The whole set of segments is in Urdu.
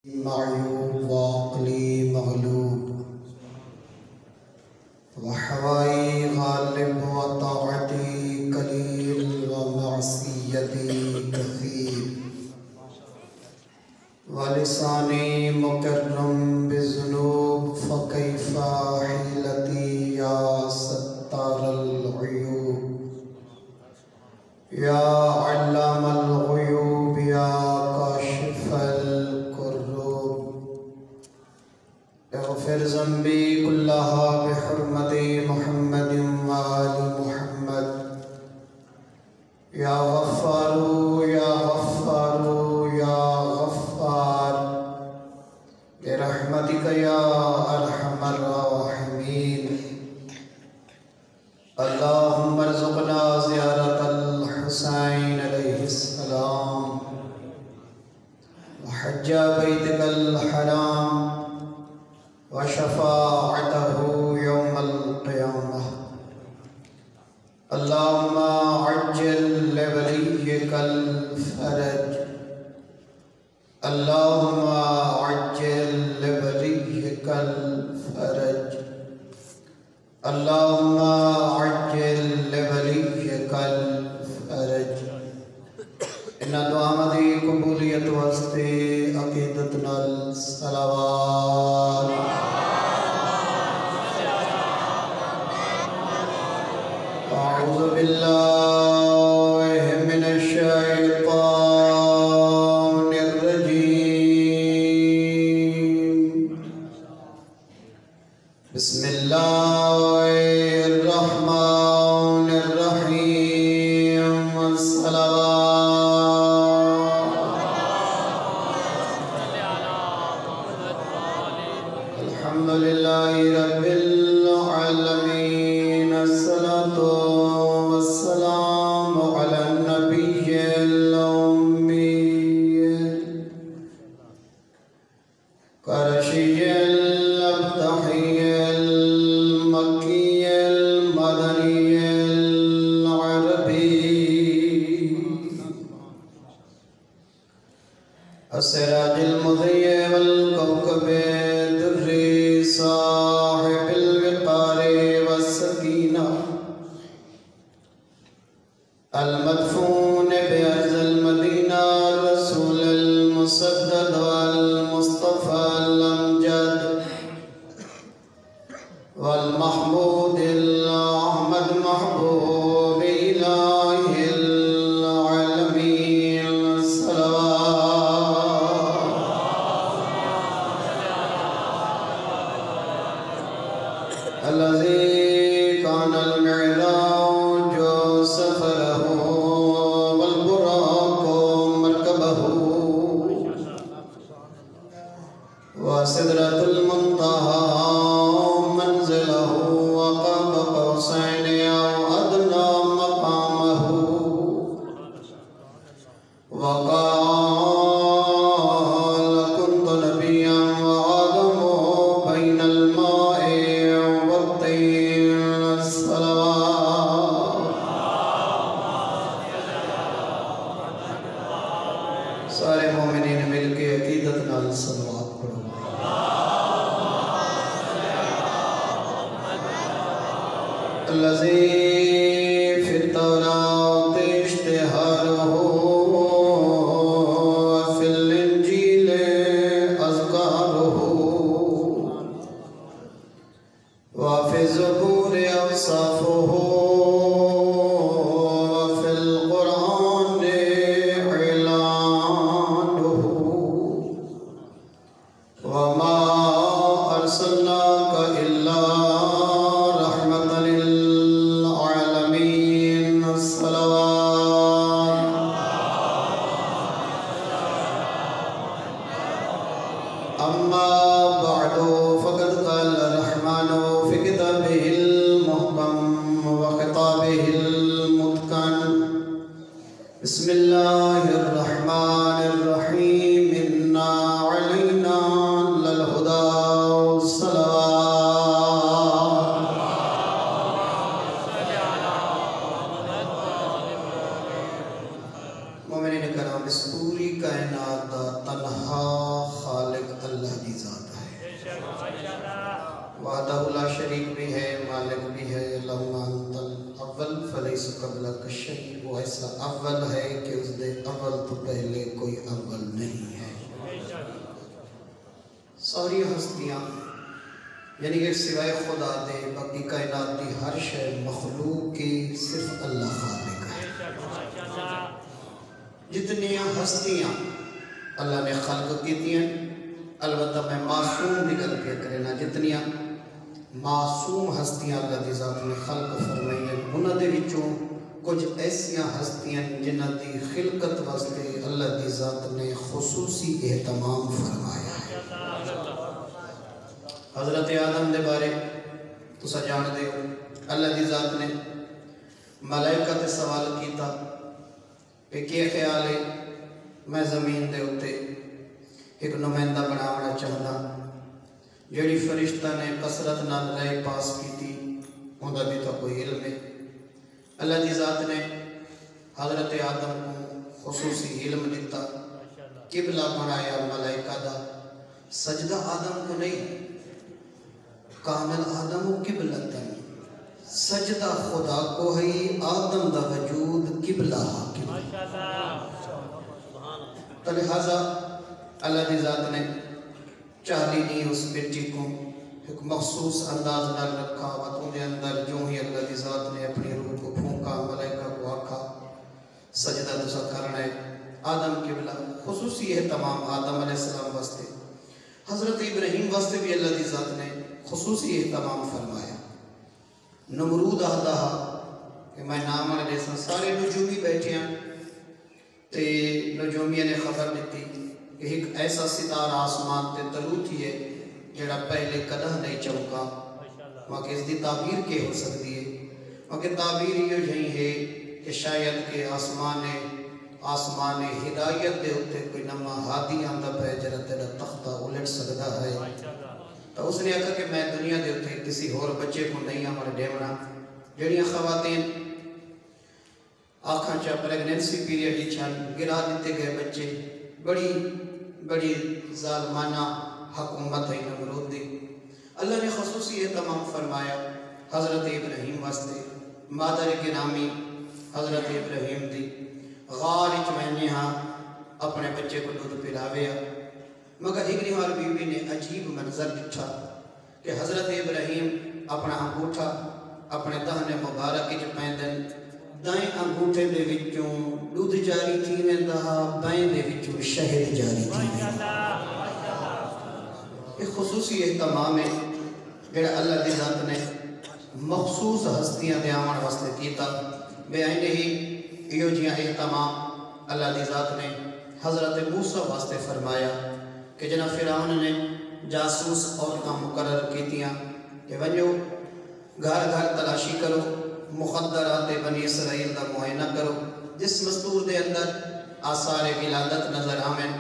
معیوب وعقلی مغلوب وحوائی غالب وطاعتی قلیل ومعصیتی کثیر ولسانی مکرم بالذنوب فکیف حیلتی یا ستار العیوب یا علام الغیوب یا کاشف اغفر ذنبی کلہا بحرمت محمد وآل محمد یا غفار یا غفار یا غفار برحمتک یا ارحم الراحمین اللہم ارزقنا زیارت الحسین علیہ السلام وحج بیتک الحرام وشفاعته يوم القيامة اللهم عجل لوليك الفرج اللهم عجل لوليك الفرج اللهم عجل لوليك الفرج ان دعا مدی قبولیت واسطے عقیدتنا الصلوات أعوذ بالله من الشيطان الرجيم بسم الله الرحمن الرحيم الحمد لله رب العالمين الصلاة والسلام على النبي الأمي قرشي الأبتحي المكي المدني العربي السراج المضيء والكوكب الدري صاحب الوقار والسكينة المدفون بأرض المدينة الرسول المسدد والمصطفى الأمجد والمحمود الأحمد محبوب إله العالمين الصلوات الذي كان المعراج سفره والبراق مركبه وسدرة المنتهى منزله وقاب قوسين أو أدنى مقامه وقال كنت نبيا وآدم بين الماء والطين الصلوات سارے مومنین مل کے عقیدت نال صلوات پڑھو الذي في التوراة اشتهاره وفي الإنجيل أذكاره وفي الزبور أوصافه وفي القرآن إعلانه وما أرسلناك إلا رحمة للعالمين الصلوات أما بعد فقد قال الرحمن في كتابه المحكم وخطابه المتقن بسم الله الرحمن الرحيم إنا علينا للهدى والصلوات مومنین کرام اس پوری کائنات دا تنہا خالق قبلہ کا شیء، وہ ایسا اول ہے کہ اس دے اول تو پہلے کوئی اول نہیں ہے۔ ساری ہستیاں یعنی کہ سوائے خدا دے باقی کائنات دی ہر شے مخلوق کی صرف اللہ خالق ہے۔ جتنی ہستیاں اللہ نے خلق کی دیں، البتہ میں معصوم دی گل پہ کرنا، جتنی معصوم ہستیاں اللہ دی ذات نے خلق فرمائی ہیں، انہاں دے وچوں کچھ ایسیاں ہستیاں جنہاں دی خلقت واسطے اللہ دی ذات نے خصوصی اہتمام فرمایا ہے۔ حضرت آدم دے بارے تسا جان دے ہو، اللہ دی ذات نے ملائکہ تے سوال کیتا کہ کیا خیال ہے میں زمین دے ہوتے ایک نمائندہ بناونا چاہتا، جڑی فرشتہ نے کثرت نال رائے پاس کی تھی اندھا بھی تو کوئی علم ہے۔ اللہ دی ذات نے حضرت آدم کو خصوصی علم دیتا، قبلہ بنایا ملائکہ دا، سجدہ آدم کو نہیں، کامل آدم و قبلتن، سجدہ خدا کو ہے، آدم دا وجود قبلہ حاکم۔ تو لہذا اللہ دی ذات نے چالی نہیں اس مٹی کو ایک مخصوص انداز نال رکھا، وطن دے اندر جو ہی اللہ دی ذات نے اپنی روح کو پھونکا، ملائکہ کو آکھا سجدہ دوسا کرنا ہے، آدم قبلہ، خصوصی اہتمام آدم علیہ السلام واسطے۔ حضرت ابراہیم واسطے بھی اللہ دی ذات نے خصوصی اہتمام فرمایا۔ نمرود آدھا کہ میں نام آنے جیسا سارے نجومی بیٹھے ہیں، تے نجومیہ نے خبر دیتی کہ ایک ایسا ستارہ آسمان تے طلوع تھی ہے جڑا پہلے کدہ نہیں چمکا، وہاں کہ اس دی تعبیر کے ہو سکتی ہے، وہاں کہ تعبیر یہ یہی ہے کہ شاید کہ آسمان ہدایت دے ہوتے کوئی نما ہادی آندہ پہ جرہ تیرا تختہ الٹ سکتا ہے۔ تو اس نے کہا کہ میں دنیا دے ہوتے کسی اور بچے کو نہیں ہمارے ڈیمنا، جڑیاں خواتین آنکھاں چاہ پریگننسی پیریڈ چھان گرا دیتے گئے بچے، بڑی ظالمانہ حکومت ہے نمرود دی۔ اللہ نے خصوصی اہتمام فرمایا حضرت ابراہیم واسطے، مادر گرامی حضرت ابراہیم دی غار میں ہاں اپنے بچے کو دودھ پلاویا، مگر ایک نوار بی بی نے عجیب منظر دکھا کہ حضرت ابراہیم اپنا انگوٹھا اپنے دہنے مبارک جو پہندن، دائیں انگوٹھے دے وچوں دودھ جاری تھی ویندہ، بائیں دے وچوں شہد جاری تھی ویندہ۔ ایک خصوصی اہتمام ہے جڑا اللہ دی ذات نے مخصوص ہستیاں دے آمن واسطے کیتا، بے آئینے ہی ایو جیاں اہتمام اللہ دی ذات نے حضرت موسیٰ واسطے فرمایا کہ جناب فرعون نے جاسوس عورتاں مقرر کیتیاں کہ ونجو گھر گھر تلاشی کرو، مخدرات بنی اسرائیل دا معائنہ کرو، جس مستور دے اندر آثار ولادت نظر آمن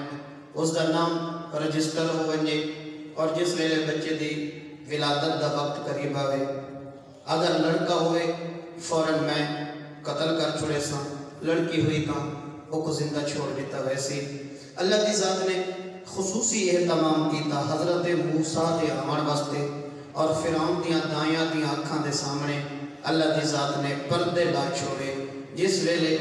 اس دا نام رجسٹر ہو ونجے، اور جس ویلے بچے دی ولادت دا وقت قریب آوے، اگر لڑکا ہوئے فوراً میں قتل کر چھوڑے ساں، لڑکی ہوئی کہاں وہ کو زندہ چھوڑ دیتا۔ ویسے اللہ دی ذات نے خصوصی اہتمام کیتا حضرت موسیٰ دے آمن واسطے، اور فرعون دیاں دائیاں دیاں اکھاں دے سامنے اللہ دی ذات نے پردے لا چھوڑے، جس ویلے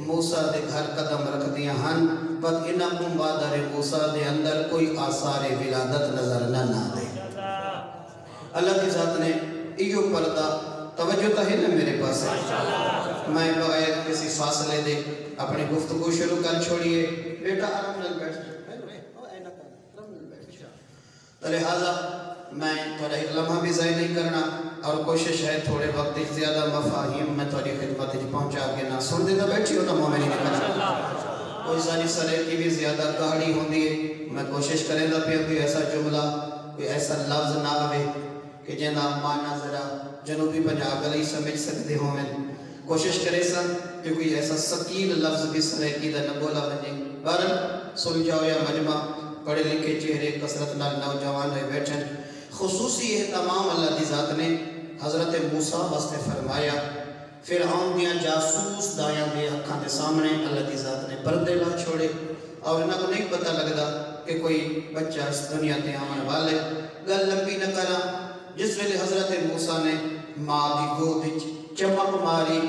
موسیٰ دے گھر قدم رکھ دیا ہن بد انکم بادر موسیٰ دے اندر کوئی آثار ولادت نظر نہ دے۔ اللہ کی ذات نے ایو پردہ توجہ تا ہے نا میرے پاس ہے، میں بغیر کسی فاصلے دے اپنی گفتگو شروع کر چھوڑیے، بیٹا آرام نل بیٹھ لہذا میں تھوڑا ایک لمحہ بھی ضائع نہیں کرنا، اور کوشش ہے تھوڑے وقت زیادہ مفاہیم میں تھوڑی خدمت پہنچا کے نہ سن دیتا بیٹھی ہوتا مومنی نکلنا، کوئی ذانی سرے کی بھی زیادہ گاڑی ہوندی ہے، میں کوشش کریں دا پہ کوئی ایسا جملہ کوئی ایسا لفظ نہ آوے کہ جنہ معنی ذرا جنوبی پنجاب علی سمجھ سکتے ہوں میں کوشش کرے سا کہ کوئی ایسا سکیل لفظ بھی سرے کی دا نہ بولا بنے۔ بہرحال سلجھاؤ یا مجمع پڑھے لکھے چہرے کثرت نال نوجوان ہوئے بیٹھیں، خصوصی اہتمام اللہ دی ذات نے حضرت موسیٰ واسطے فرمایا۔ فرعون دیاں جاسوس دایاں دے اکھاں دے سامنے اللہ دی ذات نے پردے لا چھوڑے، اور انہاں کو نہیں پتہ لگدا کہ کوئی بچہ اس دنیا تے آمن والے۔ گل لمبی نہ کرا، جس ویلے حضرت موسیٰ نے ماں دی گود وچ چمک ماری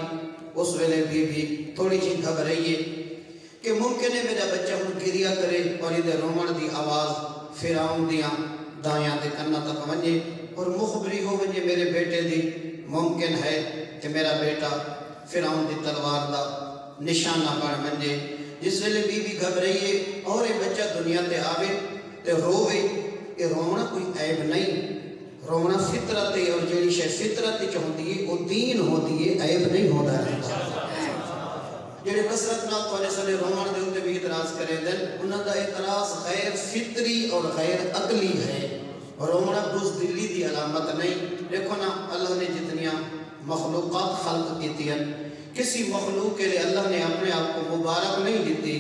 اس ویلے بھی تھوڑی جی گھبرائیے کہ ممکن ہے میرا بچہ ہوں گریا کرے اور ادھر رومن دی آواز فرعون دیاں دایاں دے کنا تک ونجے اور مخبری ہو ونجے میرے بیٹے دی ممکن ہے کہ میرا بیٹا فرعون دی تلوار دا نشانہ بن ونجے جس ویلے بھی گھبرائیے اور یہ بچہ دنیا تے آوے تے روے یہ رونا کوئی عیب نہیں رونا فطرت ہے اور جیڑی شے فطرت چاہتی ہے وہ دین ہوتی ہے عیب نہیں ہوتا رہتا جیڑے کثرت نہ تھوڑے سنے رومن دے ہوتے بھی اعتراض کریں دن انہوں دا اعتراض غیر فطری اور غیر عقلی ہے رومنا بزدلی دی علامت نہیں دیکھو نا اللہ نے جتنیاں مخلوقات خلق کیتی ہیں کسی مخلوق کے لئے اللہ نے اپنے آپ کو مبارک نہیں دیتی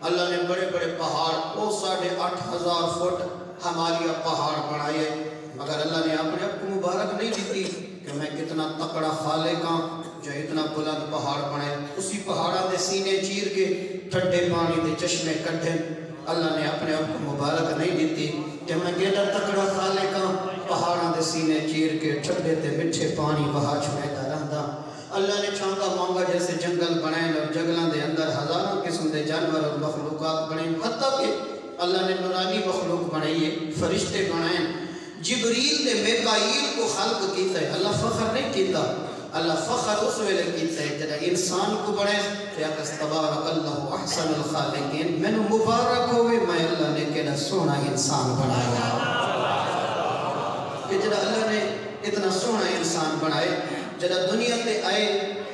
اللہ نے بڑے بڑے پہاڑ وہ 8,500 فٹ ہمالیہ پہاڑ بڑھائے مگر اللہ نے اپنے آپ کو مبارک نہیں دیتی کہ میں کتنا تکڑا خالق ہوں جو اتنا بلند پہاڑ بنے اسی پہاڑا دے سینے چیر کے ٹھڈے پانی دے چشمے کٹھے اللہ نے اپنے آپ کو مبارک نہیں دیتی کہ میں گیڑا تکڑا خالق ہوں پہاڑا دے سینے چیر کے ٹھڈے تے مٹھے پانی بہا چھوڑتا رہتا اللہ نے چھانگا مانگا جیسے جنگل بنائیں اور جنگلوں دے اندر ہزاروں قسم دے جانور اور مخلوقات بنائیں حتیٰ کہ اللہ نے نورانی مخلوق بنائیے فرشتے بنائیں جبریل نے میکائیل کو خلق کیتا ہے اللہ فخر نہیں کیتا اللہ فخر اس ویلے کیتا ہے جنہا انسان کو بڑھے یا کس تبارک اللہ احسن الخالقین میں نے مبارک ہوئے میں اللہ نے کہنا سونا انسان بنایا کہ جنہا اللہ نے اتنا سونا انسان بنائے جنہا دنیا تے آئے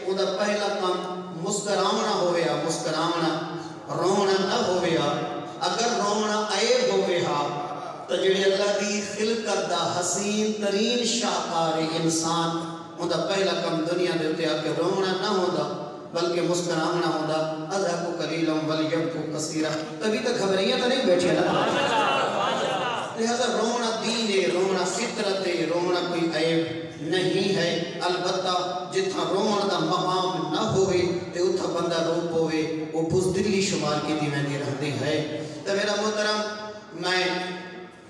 وہ پہلا کام مسکرامنا ہویا مسکرامنا رونا نہ ہویا اگر رونا عیب ہویا تو جڑے اللہ دی خلقت دا حسین ترین شاہکار انسان ان دا پہلا کم دنیا دے ہوتے آکے رونا نہ ہوتا بلکہ مسکرامنا ہوتا اذہب قلیلا ولیبکو کثیرا تبھی تک گھبریاں تو نہیں بیٹھے نا لہذا رونا دین ہے رونا فطرت ہے رونا کوئی عیب نہیں ہے البتہ جتنا رونا دا مقام نہ ہوئے تو اتھا بندہ روپ ہوئے وہ بزدلی شمار کی دیوانی رہتی ہے تو میرا محترم میں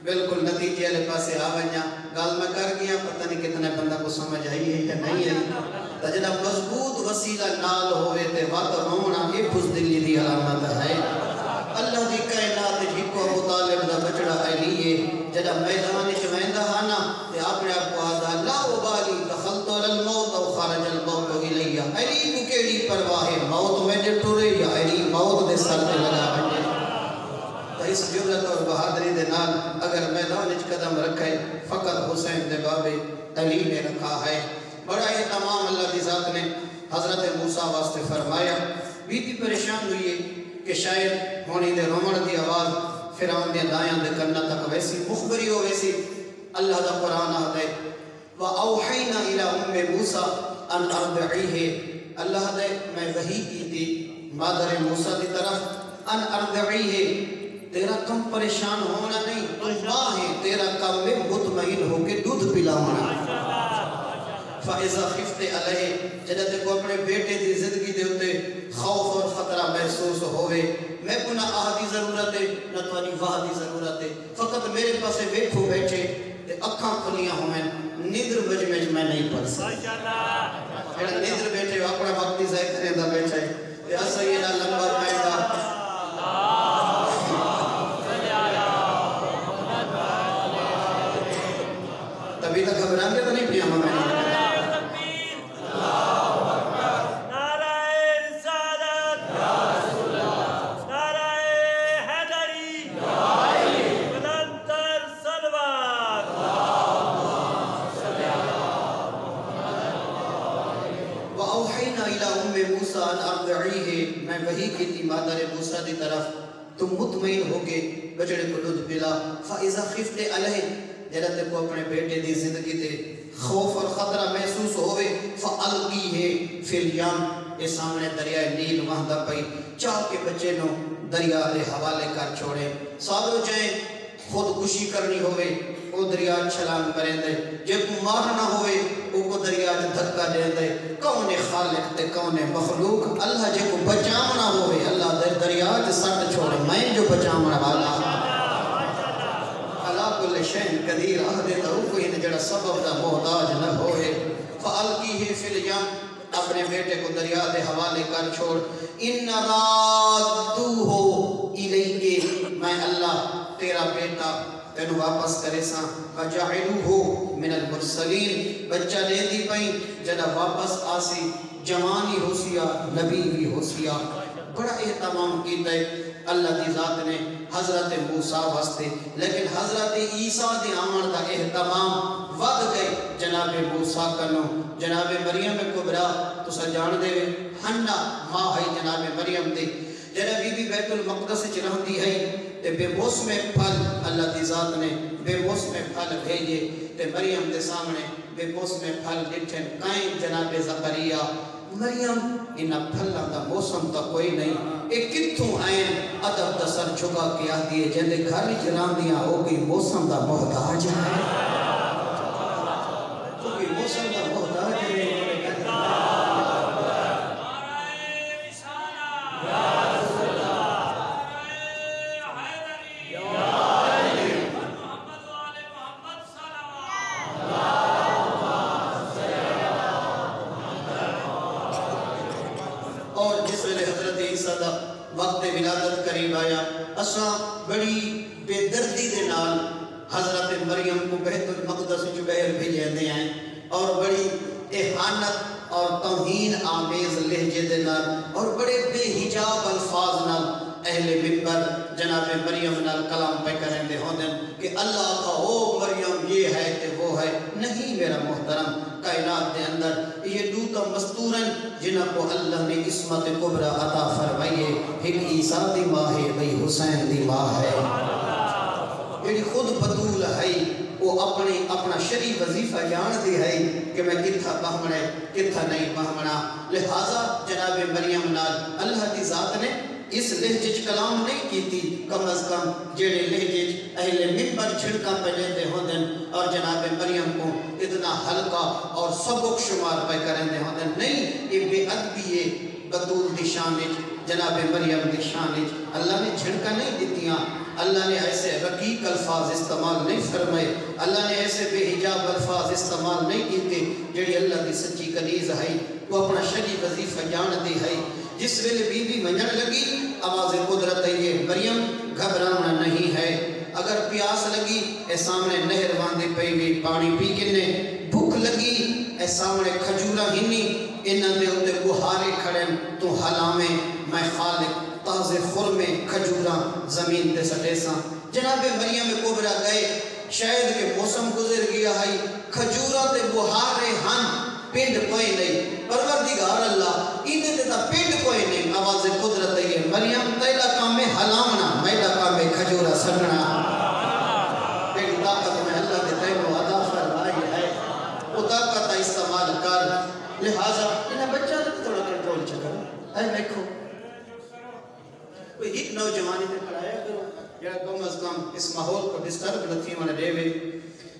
بالکل نتیجے لے پاسے آوانیا گال میں کر گیا پتہ نہیں کتنے بندہ کو سمجھ آئی ہے یا نہیں ہے تجدہ مضبوط وسیلہ نال ہوئے تے وات رونا یہ بزدلی دی علامت ہے اللہ دی کائنات جھکو ابو طالب دا بچڑا علیہ جدہ میدان چویندہ ہانا تے آپ نے آپ کو آدھا لا ابالی دخلت الموت او خارج الموت الیہ علی کو کیڑی پرواہ موت میں جے ٹورے یا علی موت دے سر تے لگا بنجے اس جبلت اور بہادری دے نال اگر میدان اچ قدم رکھے فقط حسین دے بابے علی نے رکھا ہے بڑا یہ تمام اللہ دی ذات نے حضرت موسیٰ واسطے فرمایا بیتی پریشان ہوئی کہ شاید ہونی دے رومن دی آواز فرعون دے دایاں دے کرنا تک ویسی مخبری ہو ویسی اللہ دا قرآن آدھے وَأَوْحَيْنَا إِلَىٰ أُمِّ مُوسَىٰ أَنْ أَرْضِعِيهِ اللہ دے میں وحی کی تھی مادر موسیٰ دی طرف أَنْ أَرْضِعِيهِ تیرا کم پریشان ہونا نہیں تم ماں ہے تیرا کم میں مطمئن ہو کے دودھ پلاونا فَإِذَا خِفْتِ عَلَيْهِ جدہ تے کو اپنے بیٹے دی زندگی دے ہوتے خوف اور خطرہ محسوس ہوئے میں کو نہ آہدی ضرورت ہے نہ توانی واہدی ضرورت ہے فقط میرے پاسے بیٹھو بیٹھے تے اکھاں کھلیاں ہوئیں نیدر بجمج میں نہیں پڑھ سکتا میرا نیدر بیٹھے اپنا وقتی ضائع کریں دا بیٹھے تے ایسا یہ نہ لمبا بیٹھا تبھی تک گھبران کے تو نہیں پیا ہمیں میں وہی کی تھی مادر موسیٰ دی طرف تم مطمئن ہو کے بچڑے کو دودھ پلا فَإِذَا خِفْتِ عَلَيْهِ جرت کو اپنے بیٹے دی زندگی دے خوف اور خطرہ محسوس ہوئے فَأَلْقِيهِ فِي الْيَمِ یہ سامنے دریائے نیل وہاں پئی چاہ کے بچے نو دریا دے حوالے کر چھوڑے سالو جائیں خودکشی کرنی ہوئے وہ دریا چھلانگ کریں دے جے کو مارنا ہوئے وہ کو دریا دھکا دے دے کون خالق تے کون مخلوق اللہ جے کو بچامنا ہوئے اللہ دریا سٹ چھوڑے میں جو بچامنا والا اللہ کل شہن قدیر آہدے تو کوئی جڑا سبب دا محتاج نہ ہوئے فَأَلْقِيهِ فِي الْيَمِ اپنے بیٹے کو دریا دے حوالے کر چھوڑ. ان رادوہ الیک، میں اللہ تیرا بیٹا تینو واپس کرے ساں. وجعلوہ من المرسلین، بچہ لے دی پئی جدا واپس آسی، جوانی ہو سیا، نبی بھی ہو سیا. بڑا اہتمام کیتا ہے اللہ دی ذات نے حضرت موسیٰ واسطے، لیکن حضرت عیسیٰ دے آمن دا اہتمام ود گئے جناب موسیٰ کنو. جناب مریم کبرا تو سا جان دے ہنہ ماں ہے جناب مریم دے، جناب بی بی بیت المقدس چرہ دی ہے تے بے موسم پھل اللہ دی ذات نے بے موسم پھل بھیجے تے مریم دے سامنے بے موسم پھل ڈٹھن کائیں جناب زکریا. مریم انہا پھلا دا موسم تا کوئی نہیں، ایک کتھوں آئیں ادب دا سر چھکا کیا دیئے جندے گھر جران دیا ہو گئی موسم دا محتاج ہے، ہو گئی موسم دا محتاج ہے. وقت ولادت قریب آیا، اساں بڑی بے دردی دے نال حضرت مریم کو بیت المقدس جو بہر بھیجے دے آئیں اور بڑی احانت اور توہین آمیز لہجے دے نال اور بڑے بے حجاب الفاظ نال اہل منبر جناب مریم نال کلام پہ کریں دے ہوں دن کہ اللہ کا او مریم یہ ہے کہ وہ ہے. نہیں میرا محترم، کائنات دے اندر یہ دوتا مستورن جنہ کو اللہ نے عصمت کبرا عطا فرمائیے. ایک عیسیٰ دی ماں ہے، بھئی حسین دی ماں ہے، یہ خود بطول ہے، وہ اپنا شریع وظیفہ جان دی ہے کہ میں کتھا بہمنے کتھا نہیں بہمنا. لہذا جناب مریم نال اللہ دی ذات نے اس لہجج کلام نہیں کی تھی، کم از کم جیڑے لہجج اہل منبر چھڑکا پہلے دے ہوں دن اور جناب مریم کو اتنا حلقہ اور سبق شمار پہ کریں دے ہوں دن. نہیں، یہ بے ادبی بطول دی شانج جناب مریم دی شانج اللہ نے چھڑکا نہیں دیتیاں. اللہ نے ایسے رقیق الفاظ استعمال نہیں فرمائے، اللہ نے ایسے بے حجاب الفاظ استعمال نہیں کیتے. جیڑی اللہ دی سچی کنیز ہے وہ اپنا شریع وظیفہ جان دی ہے. جس ویلے بی بی منجن لگی آواز قدرت ہے یہ مریم گھبرانا نہیں ہے. اگر پیاس لگی اے سامنے نہر واندے پئی بھی پانی پی کنے، بھوک لگی اے سامنے کھجورا ہنی انہاں دے ہوتے بہارے کھڑن تو حلامیں میں خالق تازے خرمے کھجورا زمین تے سٹے ساں. جناب مریم کبرا گئے، شاید کہ موسم گزر گیا ہے، کھجورا تے بہارے ہن پینڈ کوئی نہیں. پروردگار اللہ ایدے دیتا پینڈ کوئی نہیں. آواز قدرت ہے مریم تیلا کام میں حلامنا میلا کام میں کھجورا سکنا. ایک طاقت میں اللہ دیتا ہے وہ عطا فرمائی ہے، وہ طاقت استعمال کر. لہذا انہیں بچہ تھوڑا کنٹرول چکر اے دیکھو کوئی ایک نوجوانی تے کھڑایا کرو یا کم از کم اس ماحول کو ڈسٹرب نہ تھی منے دے وے.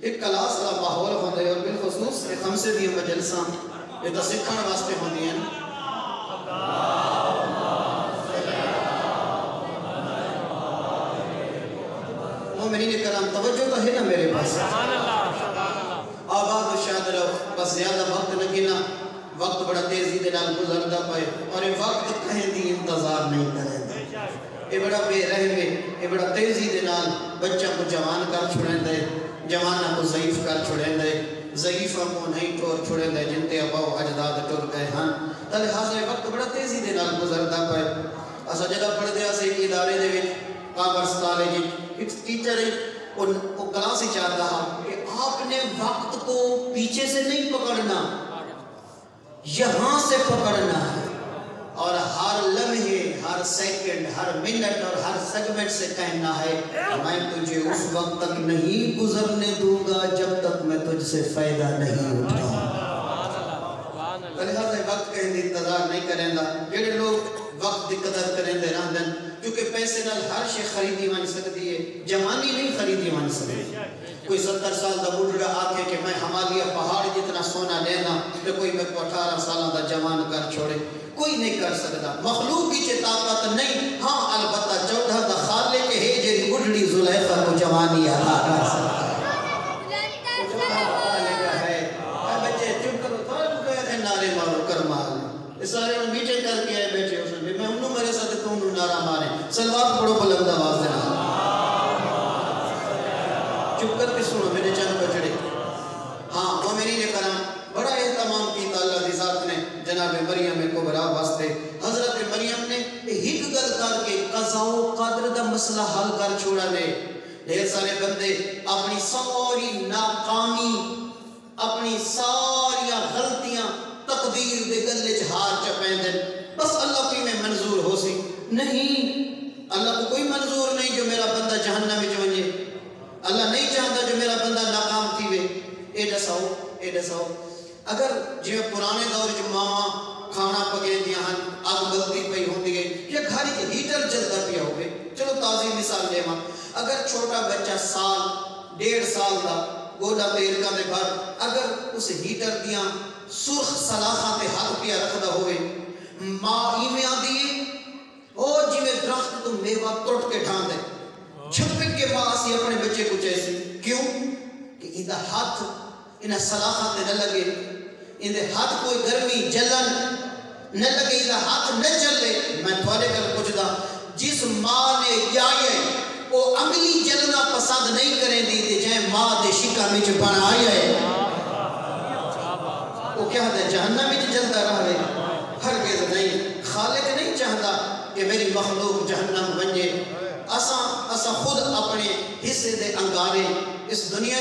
ایک کلاس والا ماحول ہوندے اور بالخصوص ایک خمسے دی مجلساں یہ تو سکھن واسطے ہوندی ہیں. مومنین کرام توجہ تو ہے نا میرے پاس، آباد و شاد رہو، بس زیادہ وقت نہ گنا، وقت بڑا تیزی دے نال گزردہ پائے اور یہ وقت کہیں دی انتظار نہیں کریں دے. یہ بڑا بے رحمے، یہ بڑا تیزی دے نال بچہ کو جوان کر چھوڑیں دے، جوانہ کو ضعیف کر چھوڑیں دے، ضعیفہ کو نہیں ٹور چھوڑیں دے جنتے اباؤ اجداد ٹور گئے ہاں. لہٰذا وقت بڑا تیزی دے نال گزردہ پائے. اسا جگہ پڑھ دیا سے ایک ادارے دے وچ کامرس کالج ایک ٹیچر ہے، وہ کلاس ہی چاہتا ہے کہ آپ نے وقت کو پیچھے سے نہیں پکڑنا، یہاں سے پکڑنا ہے اور ہر لمحے، ہر سیکنڈ، ہر منٹ اور ہر سیگمنٹ سے کہنا ہے میں تجھے اس وقت تک نہیں گزرنے دوں گا جب تک میں تجھ سے فائدہ نہیں اٹھاؤں. لہذا وقت کہیں دی انتظار نہیں کریں گا. جڑے لوگ وقت دی قدر کریں دے رہاں دن کیونکہ پیسے نال ہر شے خریدی مان سکتی ہے، جوانی نہیں خریدی مان سکتی. کوئی 70 سال دا بڑھڑا آکے کہ میں ہمالیہ پہاڑ جتنا سونا لینا تو کوئی میں کو 18 سالہ دا جوان کر چھوڑے، کوئی نہیں کر سکتا. مخلوق کی چے طاقت نہیں، ہاں البتہ 14 دا خالق ہے جری بڑھڑی زلیخہ کو جوانی عطا کر سکتا ہے. بچے چپ کرو، تھوڑا گئے تھے نعرے مارو کرمال چپ کر کے سنو میرے چند بچڑے. ہاں مومنین کرام بڑا اہتمام کیتا اللہ دی ذات نے جناب مریم کبریٰ واسطے. حضرت مریم نے ایک گل کر کے قضاء و قدر دا مسئلہ حل کر چھوڑا نے. ڈھیر سارے بندے اپنی ساری ناکامی اپنی ساری غلطیاں تقدیر دے گلے ہار چپین دیں بس اللہ کی میں منظور ہو سی. نہیں اللہ کو کوئی منظور نہیں جو میرا بندہ جہنم میں جوئے. اللہ نہیں چاہتا جو میرا بندہ ناکام تھی وے. اے دساؤ اگر جو پرانے دور جو ماما کھانا پکے دیا ہن اگ بلدی پئی ہوندی گئی یا گھر کے ہیٹر جلدا پیا ہوئے. چلو تازی مثال لے ماں اگر چھوٹا بچہ سال 1.5 سال دا گوڈا پیرکا دے گھر اگر اس ہیٹر دیاں سرخ سلاخاں تے ہاتھ پیا رکھدا ہوئے ماں ایویں آندی او جویں درخت تو میوہ توڑ کے ڈھان دے چھپک کے ماں اسی اپنے بچے کو چیسی. کیوں کہ ادھا ہاتھ انہا سلاخاں تے نہ لگے اندھے ہاتھ کوئی گرمی جلن نہ لگے ادھا ہاتھ نہ چلے. میں تھوڑے کر پوچھ دا جس ماں نے جائے وہ انگلی جلنا پسند نہیں کریں دی تھے جائے ماں دے شکا میں جو بنا آئے وہ کیا ہے جہنم میں جلتا رہا ہے. ہرگز نہیں. خالق نہیں چاہتا کہ میری مخلوق جہنم بنجے. اسا خود اپنے حصے دے انگارے اس دنیا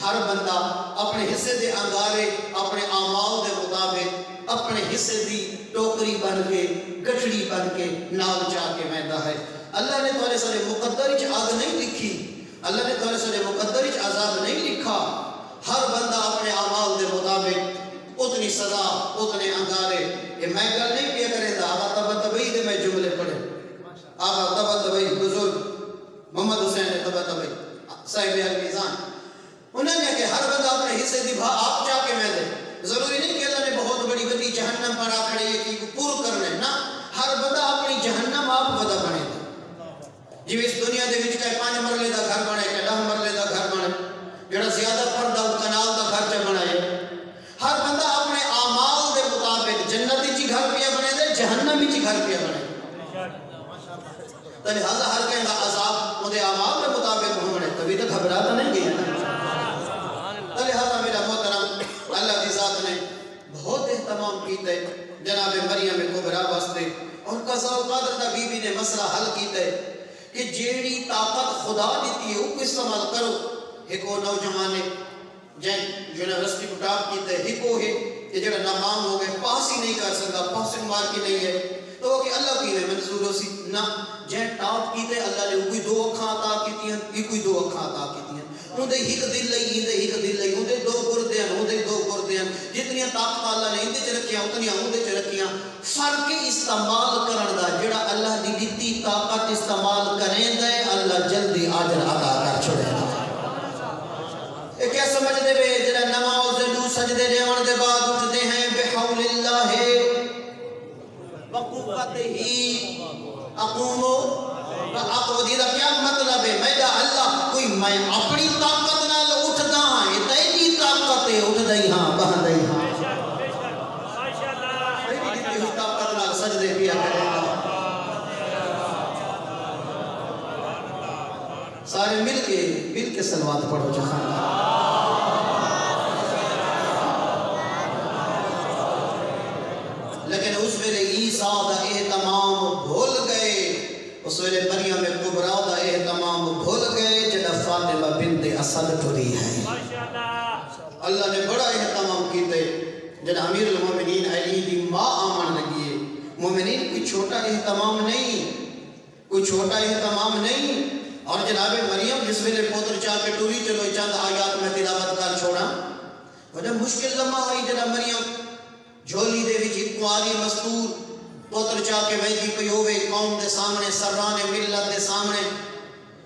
ہر بندہ اپنے حصے دے انگارے اپنے اعمال دے مطابق اپنے حصے دی ٹوکری بن کے گٹھڑی بن کے نال چاہ کے مہندہ ہے. اللہ نے تمہارے سارے مقدر چ آگ نہیں لکھی. اللہ نے تمہارے سارے مقدر چ عذاب نہیں لکھا. ہر بندہ اپنے اعمال دے مطابق اتنی سزا اتنے انگارے. یہ میں گل نہیں پیا کرے دا آغا تبا تبئی دے میں جملے پڑھے. آغا تبا تبئی بزرگ محمد حسین تبا تبئی صاحب المیزان انہوں نے کہ ہر بندہ اپنے حصے دی بھا آپ چاہ کے میں دے. ضروری نہیں کہ اللہ نے بہت بڑی بڑی جہنم پر آکھڑے یہ کی پور کرنے نا. ہر بندہ اپنی جہنم آپ ودا بنے دا. جو اس دنیا دے وچ کہیں 5 مرلے دا گھر بنے کہ 10 مرلے دا گھر بنے جڑا زیادہ پردہ کنال دا گھر چا بنائے. ہر بندہ اپنے اعمال دے مطابق جنتی چی گھر پیا بنے دے جہنمی چی گھر پیا بنے. تو لہذا ہر کہیں دا عذاب مدے اعمال دے مطابق ہونے تبھی تو گھبراتا نہیں گیا. تو لہذا میرا محترم اللہ کی ذات نے بہت اہتمام کیتے جناب مریم کبریٰ واسطے اور قضاء و قدر دا بی بی نے مسئلہ حل کیتے کہ جیڑی طاقت خدا دیتی ہے وہ کو استعمال کرو. ایکو نوجوانے جن یونیورسٹی کو ٹاپ کیتے ایکو ہے کہ جڑا ناکام ہو گئے پاس ہی نہیں کر سکتا پاسنگ مار کی نہیں ہے تو وہ کہ اللہ کی میں منظور ہو سی نہ جن ٹاپ کیتے اللہ نے کوئی 2 اکھاں عطا کیتی ہیں یہ کوئی 2 اکھاں عطا کیتی ہیں. اندھے ایک دل لئی ایک دل لئی اندھے 2 گردے ہیں اندھے 2 گردے ہیں جتنی طاقت اللہ نے اندھے چ رکھیاں اتنی اندھے چ رکھیاں. فرق استعمال کرن دا جڑا اللہ دی دتی طاقت استعمال کریں دے اللہ جلدی اجر عطا کر چھوڑے. یہ کیا سمجھ دے وے جڑا نماز دے سجدے دیون دے بعد اٹھتے ہیں بحول اللہ وقوتہ اقومو اقودی دا کیا مطلب ہے میں دا اللہ کوئی میں اپنی طاقت نال اٹھدا ہاں یہ تیری طاقت ہے اٹھدا ہی ہاں بہندا ہی ہاں تیری طاقت نال سجدے پیا کرے گا. سارے مل کے صلوات پڑھو جہاں. لیکن اس ویلے عیسیٰ دا اہتمام بھول گئے. اس ویلے مریم کبریٰ دا اہتمام بھول گئے جڑا فاطمہ بنت اسد ٹری ہے. اللہ نے بڑا اہتمام کیتے جڑا امیر المومنین علی دی ماں آمن لگی ہے. مومنین کوئی چھوٹا اہتمام نہیں اور جناب مریم جس ویلے پوتر چاہ کے ٹوری چلو چند آیات میں تلاوت کر چھوڑا بڑا مشکل لمحہ آئی جناب مریم جھولی دے وچ کنواری مستور پوتر چاہ کے ویدی پہ ہوئے قوم دے سامنے سران ملت دے سامنے.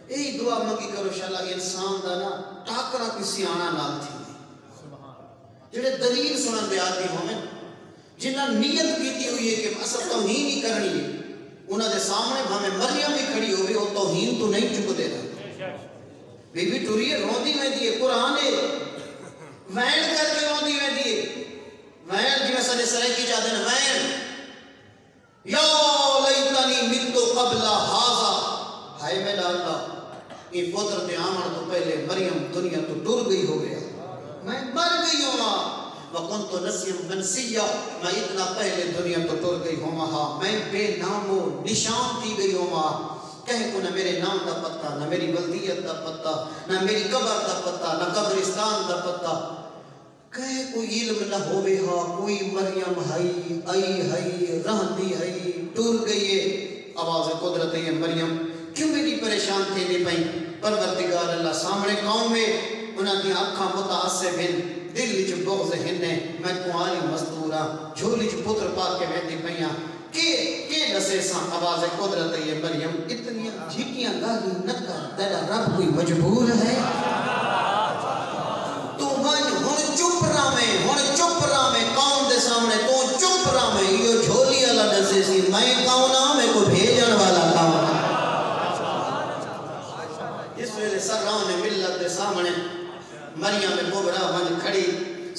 یہی دعا منگی کرو انشاءاللہ انسان دا نا ٹاکرا کسی آنا نال تھی جڑے دلیل سنن دے آتی ہوئے جنہاں نیت کیتی ہوئی ہے کہ اصل توہین ہی کرنی ہے انہاں دے سامنے بھامے مریم بھی کھڑی ہوئے وہ توہین تو نہیں چک دے گا. بی بی ٹوری روندی میں دیئے قرآن وین کر کے روندی میں دیئے وین جی میں سنے سرے کی جادن وین یا لیتنی متو قبل حاضا ہائے میرا اللہ یہ پوتر تے آمن تو پہلے مریم دنیا تو ٹر گئی ہو گیا، میں مر گئی ہوں ماں، وَكُنْتُ نَسْيًا مَنْسِيًّا، میں اتنا پہلے دنیا تو ٹر گئی ہوں ماں، میں بے نام و نشان تھی گئی ہوں ماں، کہیں کو نہ میرے نام دا پتہ، نہ میری ولدیت دا پتہ، نہ میری قبر دا پتہ، نہ قبرستان دا پتہ، کہیں کوئی علم نہ ہوئے ہاں، کوئی مریم ہائی آئی ہائی رہندی ہائی ٹر گئی ہے۔ آواز قدرت ہے مریم کیوں میری پریشان تھے دے پائیں؟ پروردگار اللہ سامنے قوم میں انہاں دی آنکھاں متعصب ہیں، دل وچ بغض ہنے، میں کواری مزدورا جھولی چ پتر پاک کے ویندی پئیاں کہ دسے ساں آواز قدرت ہے مریم اتنی جھکیاں گالی نہ کر، تیرا رب کوئی مجبور ہے؟ تو ہن چپ رہا میں قوم دے سامنے تو چپ رہا میں، یہ جھولی والا دسے سی میں کون ہاں، میں کو بھیجن والا کون ہے؟ اس ویلے سران ملت دے سامنے مریم کبریٰ ون کھڑی،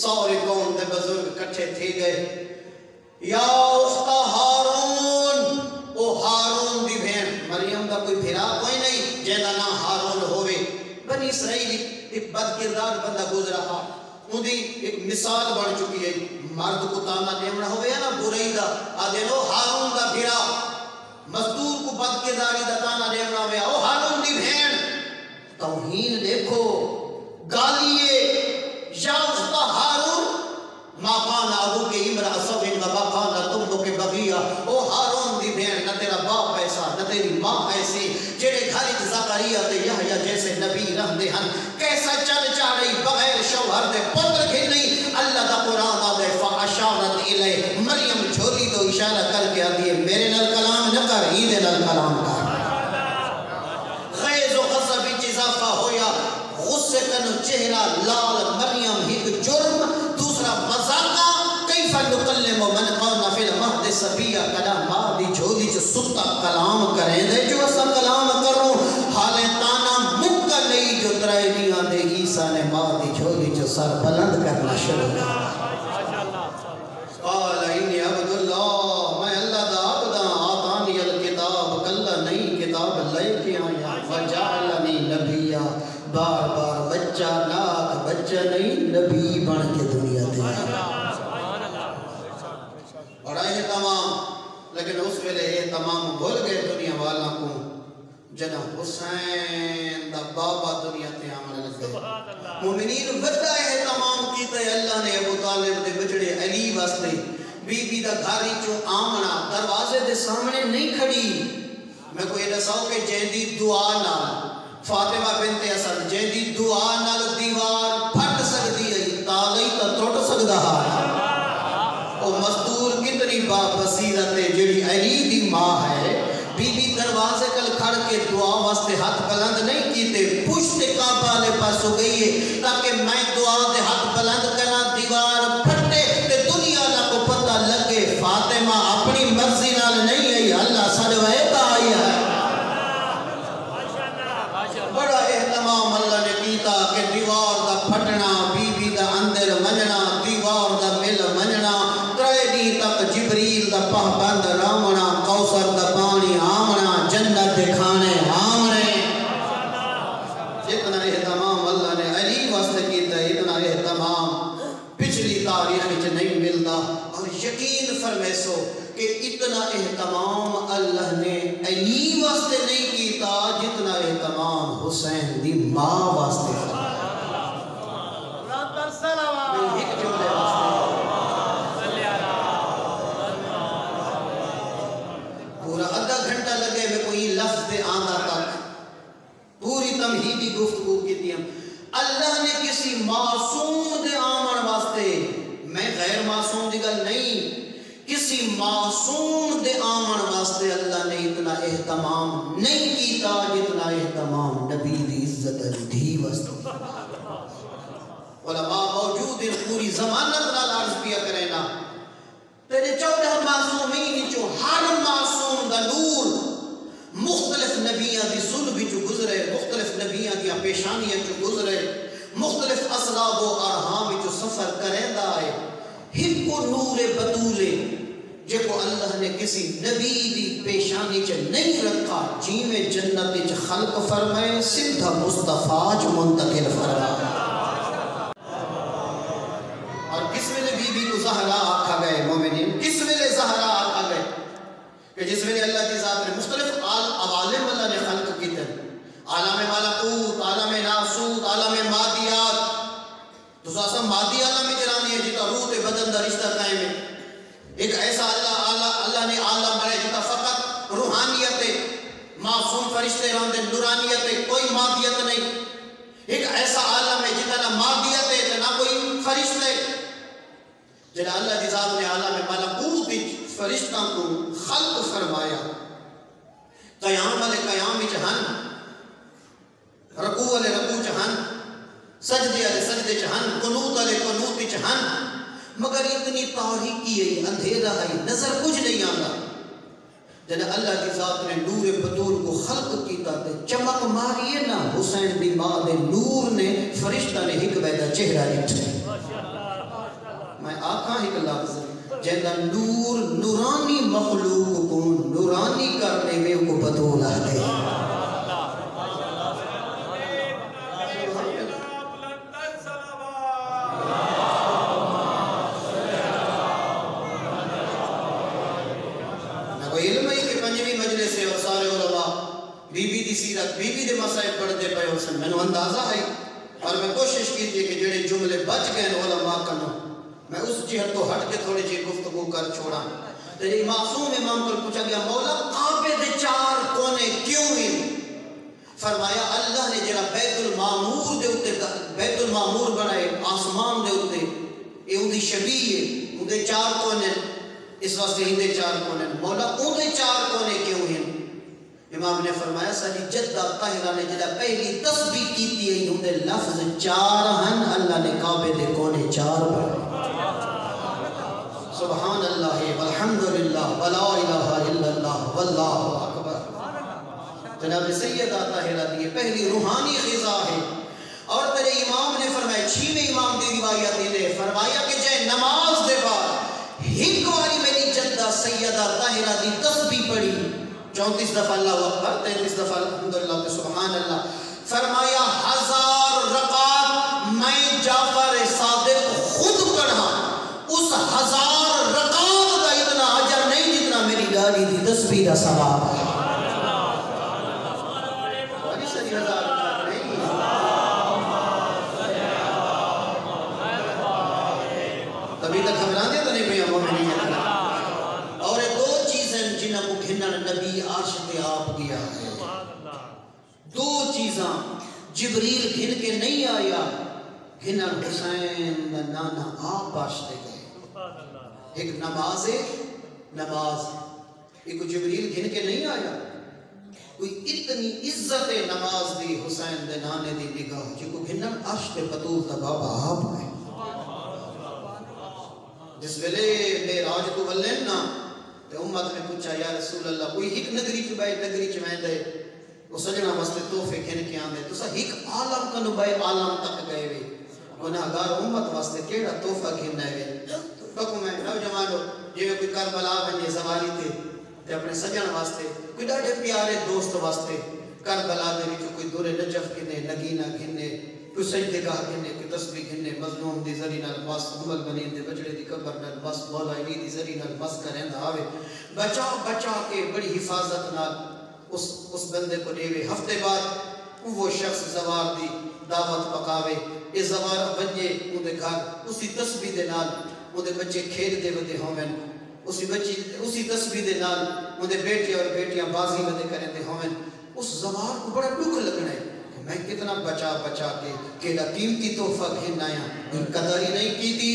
سارے قوم دے بزرگ کٹھے تھے گئے، یا اخت ہارون، او ہارون دی بہن، مریم دا کوئی بھرا کوئی نہیں جینا نہ ہارون ہوئے، بنی اسرائیلی ایک بد کردار بندہ گزرا ہا، ان دی ایک مثال بڑھ چکی ہے، مرد کو تانا دیمنا ہوئے نا برائی دا آدھے نو ہارون دا بھرا، مزدور کو بد کرداری دا تانا دیمنا ہوئے، او ہارون دی بہن، توہین دیکھو، گالیے، یا اخت ہارون، ما کان ابو کے امرأ سوء و ما کانت امک بغیہ، او ہارون دی بہن نہ تیرا باپ ایسا نہ تیری ماں ایسی، جڑے گھر وچ زکریا تے یحییٰ جیسے نبی رہندے ہن، کیسا چل چاڑی بغیر شوہر دے پتر گھنی، اللہ دا قرآن آدھے فاشارت الیہ، مریم جھولی تو اشارہ کر کے آدھی ہے میرے نال کلام نہ کر، ایدے نال کلام کر۔ خیز و غضب وچ اضافہ ہویا، غصے کنو چہرہ لال، مریم ایک جرم، دوسرا مذاقہ، کیف نکلم من کان فی المہد صبیہ، کلام ماں دی جھولی چ ستا کلام کریں دے جو اسا کلام کروں، حالے تانا مکہ نہیں جو ترائنیاں دے عیسیٰ نے ماں دی جھولی چ سر بلند کرنا شروع کر۔ قال انی عبد اللہ، میں اللہ دا عبداں، آتانی الکتاب، کلا نئی کتاب لے کے آیا، وجعلنی نبیہ، بار بار بچہ ناک بچہ نہیں نبی بن کے دنیا دے اور آئے تمام، لیکن اس ویلے یہ تمام بھول گئے دنیا والا کو، جنہ حسین دا بابا دنیا تے آمنے لگے، مومنین وڈا ہے تمام کیتے اللہ نے ابو طالب دے بچڑے علی واسطے، بی بی دا گھاری چو آمنا دروازے دے سامنے نہیں کھڑی، میں کوئی دساؤ کہ جیدی دعا نال فاطمہ بنت اسد جیدی دعا نال دیوار پھٹ سکتی ہے، تالی تا ٹوٹ سکدا ہے، او مزدور کتنی با بصیرت ہے جڑی علی دی ماں ہے، بی بی دروازے کل کھڑ کے دعا واسطے ہاتھ بلند نہیں کیتے، پشت کعبہ لے پاس ہو گئی ہے تاکہ میں دعا دے ہاتھ بلند کرنا، دیوار پھٹے تے دنیا نہ کو پتہ لگے فاطمہ اپنی مرضی نال نہیں ہے، اللہ سڑوے تا آئی ہے۔ بڑا اہتمام اللہ نے کیتا کہ دیوار دا پھٹنا، بی بی دا اندر مننا، دیوار دا مل مننا، ترائنی تک جبریل دا پہبند رامنا، کوثر دا پانی آمنا، جنت دے کھانے آمنے، اتنا اہتمام اللہ نے علی واسطے کیتا، اتنا اہتمام پچھلی تاریخ وچ نہیں ملتا، اور یقین فرمے سو کہ اتنا اہتمام اللہ نے علی واسطے نہیں کیتا جتنا اہتمام حسین دی ماں واسطے فرمایا۔ میں ایک جملے پورا آدھا گھنٹہ لگے میں کوئی لفظ دے آنا تک پوری تمہیدی گفتگو کی تھی، اللہ نے کسی معصوم دے آمن واسطے، میں غیر معصوم دی گل نہیں، کسی معصوم دے آمن واسطے اللہ نے اتنا اہتمام نہیں کیتا جتنا اہتمام نبی دی عزت دی واسطے۔ علماء موجود ان پوری زمانت نال عرض کیا کریں نا، تیرے 14 معصومین جو ہر معصوم دا نور مختلف نبیاں دی صلب جو گزرے، مختلف نبیاں دی پیشانیاں جو گزرے، مختلف اسلاب و ارحام جو سفر کریں دا ہے، ہن کو نور بطولے جے کو اللہ نے کسی نبی دی پیشانی چ نہیں رکھا جی میں جنت چ خلق فرمائے سدھا مصطفیٰ چ منتقل فرمائے. اور کس ویلے بی بی کو زہرا آکھا گئے مومنین، کس ویلے زہرا آکھا گئے کہ جس ویلے اللہ کی ذات نے مختلف عوالم اللہ نے خلق کی تھے، عالم ملکوت، عالم ناسوت، عالم مادیات. تو ساسا مادی عالم میں جرانی ہے جتا روح تے بدن دا رشتہ قائم ہے. ایک ایسا اللہ نے عالم بنائے جتا فقط روحانیت ہے، معصوم فرشتے رہندے، نورانیت، کوئی مادیت نہیں. ایک ایسا عالم ہے جتا نہ مادیت ہے نہ کوئی فرشتے. جنہا اللہ کی ذات نے عالم ملکوت فرشتوں کو خلق فرمایا. قیام والے قیام چہن، رکوع والے رکوع چہن، سجدے والے سجدے چہن، قنوت والے قنوت چہن. مگر اتنی تاریکی ہے، اندھیرا ہے، نظر کچھ نہیں آتا. جنہا اللہ کی ذات نے نور بطول کو خلق کیتا تے چمک ماری ہے نا حسین دی ماں دے نور نے فرشتہ نے ایک بیدا چہرہ لٹھے. میں آقا ایک لفظ جہاں نور نورانی مخلوق کو نورانی کرنے میں کو بطول آتے. علم ہی کہ پنجویں مجلس سے اور سارے علماء بی بی دی سیرت بی بی دے مسائل پڑھتے پہ حسن میں نے اندازہ ہے. اور میں کوشش کیجئے کہ جڑے جملے بچ گئے علماء کنو میں اس جہت تو ہٹ کے تھوڑی جی گفتگو کر چھوڑا. تیری معصوم امام پر پوچھا گیا مولا کعبے دے چار کونے کیوں ہیں؟ فرمایا اللہ نے جڑا بیت المعمور دے اتے بیت المعمور بنائے آسمان دے اتے یہ ان دی شبیہ ہے، ان دے چار کونے اس واسطے ہندے چار کونے. مولا ان دے چار کونے کیوں ہیں؟ امام نے فرمایا ساری جدہ طاہرہ نے جڑا پہلی تسبیح کیتی ہے ان دے لفظ چار ہن اللہ نے کعبے دے کونے چار بنائے. سبحان اللہ والحمدللہ ولا الہ الا اللہ واللہ اکبر. جناب سیدہ طاہرہ دی پہلی روحانی غذا ہے. اور تیرے امام نے فرمایا چھویں امام دی روایت نے فرمایا کہ جے نماز دے بعد ایک باری میری جدہ سیدہ طاہرہ دی تسبیح پڑھی 34 دفعہ اللہ اکبر 33 دفعہ الحمدللہ سبحان اللہ. فرمایا 1000 رکعت میں جعفر صادق خود پڑھا اس 1000 رکعت کا اتنا اجر نہیں جتنا میری گاڑی دی تسبیح کا ثواب ہے. ابھی تک گھبرانے تو نہیں پہ مومنین. اور دو چیزیں جنہاں کو گھنن نبی عاشق آپ گیا ہے. دو چیزاں جبریل گھن کے نہیں آیا، گھنن حسین نانا آپ باشتے گئے. ایک نماز ہے، نماز ایک جبریل گھن کے نہیں آیا. کوئی اتنی عزت نماز دی حسین دے نانے دی نگاہ جی کو گھنن عشق بطول تا بابا آپ گئے. جس ویلے معراج تو ولین نا تے امت نے پوچھا یا رسول اللہ کوئی ایک نگری چ بھائی نگری چ ویندے وہ سجنا واسطے تحفے گھن کے آندے تو ایک عالم کنو بھائی عالم تک گئے وے گناہگار امت واسطے کیڑا تحفہ گھننا ہے. ڈکو میں نوجوانو جی کوئی کربلا ونجے زوالی تے اپنے سجن واسطے کوئی ڈاڈے پیارے دوست واسطے کربلا دے وچ کوئی دور نجف گھنے نگینہ گھنے کوئی سجدے گاہ گھنے کوئی تسبیح گھنے مظلوم دی ذریعہ نال بس حمل بنین دے بچڑے دی قبر نال بس مولا علی دی ذریعہ نال بس کریں دا آوے بچا بچا کے بڑی حفاظت نال اس بندے کو دیوے. ہفتے بعد وہ شخص زوار دی دعوت پکاوے اس زوار بنجے ان دے گھر اسی تسبیح دے نال ان دے بچے کھیل دے ودے ہومن اسی تسبیح دے نال ان دے بیٹے اور بیٹیاں بازی ودے کریں دے ہومن. اس زوار کو بڑا دکھ لگنا ہے کہ میں کتنا بچا بچا کے کیڑا قیمتی تحفہ گھن آیا ان قدر ہی نہیں کی تھی.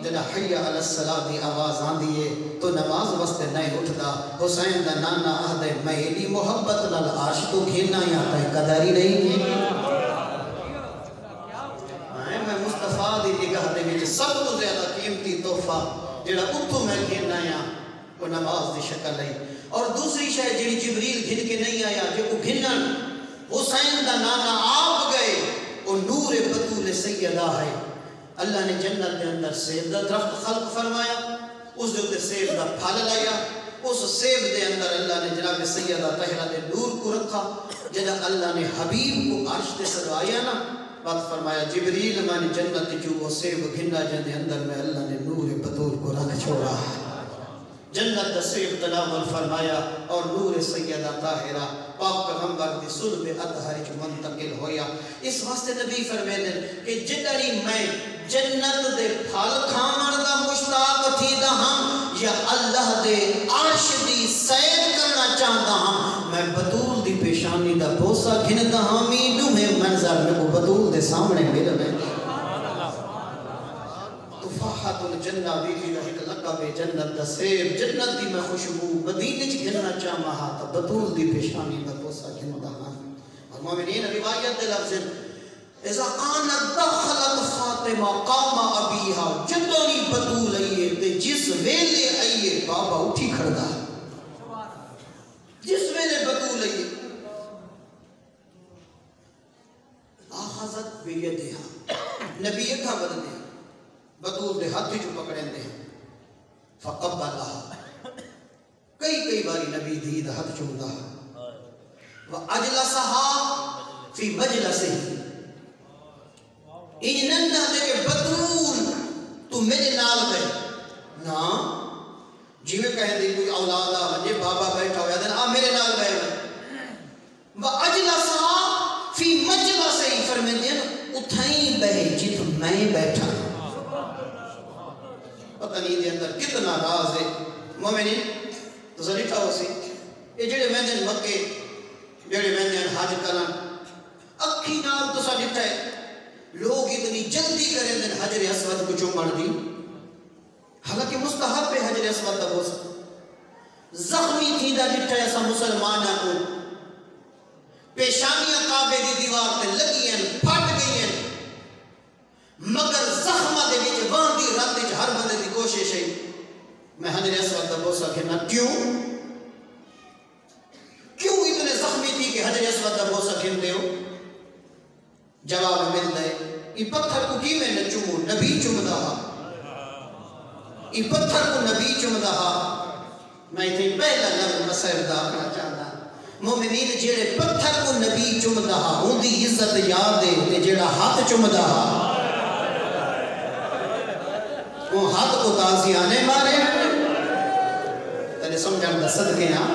جنا حی علی الصلاۃ دی آواز آندی ہے تو نماز واسطے نہیں اٹھدا. حسین دا نانا آہدے میں ایڈی محبت نال عاشق تو گھن آیا تے قدر ہی نہیں کی. میں مصطفیٰ دی نگاہ دے وچ سب تو زیادہ قیمتی تحفہ جڑا اتھوں میں گھن آیا وہ نماز دی شکل ہے. اور دوسری شے جڑی جبریل گھن کے نہیں آیا جو کو گھنن حسین دا نانا آپ گئے وہ نور بطول سیدہ ہے. اللہ نے جنت کے اندر سے درخت خلق فرمایا اس دے سیب دا پھل لایا اس سیب دے اندر اللہ نے جناب سیدہ طاہرہ دے نور کو رکھا جدا اللہ نے حبیب کو عرش تے سجایا نا بات فرمایا جبریل میں جنت جو وہ سیب گھننا جن اندر میں اللہ نے نور بطول کو رکھ چھوڑا جنت دا سیب تناول فرمایا اور نور سیدہ طاہرہ پاک پیغمبر دی صلب اطہر جو منتقل ہویا اس واسطے نبی فرمائے کہ جدری میں جنت دے پھل کھاون دا مشتاق تھی دا ہم یا اللہ دے عرش دی سیر کرنا چاہتا ہم میں بطول دی پیشانی دا بوسا گھنتا ہم اینو میں منظر میں کو بطول دے سامنے مل میں تفاحت الجنہ بی بی رہت لقب جنت دا سیب جنت دی میں خوشبو مدینہ چ گھننا چاہما تا بطول دی پیشانی دا بوسا گھنتا ہم اور مومنین روایت دے لفظ اذا آنت دخلت فاطمہ قام ابیہا جدنی بطول آئیے تے جس ویلے آئیے بابا اٹھی کھڑا جس ویلے بطول آئیے آخذت بیدہا نبی اکھا بدنے بطول دے ہاتھ جو پکڑیں دے فقبلہا کئی باری نبی دید ہاتھ چوندہ وَأَجْلَسَهَا فِي مَجْلَسِهِ این نندہ دے کہ بطول تو میرے نال گئے نا جی میں کہیں دے کوئی اولاد آجے بابا بیٹھا ہویا دے نا میرے نال گئے وَأَجْلَسَهَا فِي مَجْلَسِهِ فرمین دے نا اتھائیں بہے جت میں بیٹھا پتہ نہیں دے اندر کتنا راز ہے مومنین تو ذریفہ ہو سی یہ جڑے میں دن مکے جڑے میں دن حج کرن اکھی نال تو سا جتا ہے لوگ اتنی جلدی کریں دن حجر اسود کو چومن دی حالانکہ مستحب پہ حجر اسود دا بوسا زخمی تھی دا جٹھا ایسا مسلمانہ کو پیشانیاں کعبے دی دیوار تے لگی ہیں پھٹ گئی ہیں مگر زخمہ دے وچ وہاں دی رات وچ ہر بندے دی کوشش ہے میں حجر اسود دا بوسا کہنا کیوں اتنے زخمی تھی کہ حجر اسود دا بوسا کہندے ہو جواب مل دے ای پتھر کو کی میں نہ چومو نبی چوم دہا ای پتھر کو نبی چوم دہا میں تھی پہلا لفظ مسئر داخلہ چاہتا مومنین جیڑے پتھر کو نبی چوم دہا ہوں دی عزت یاد دے تے جیڑا ہاتھ چوم دہا وہ ہاتھ کو تازیانے مارے تینے سمجھن دا صدقے ہاں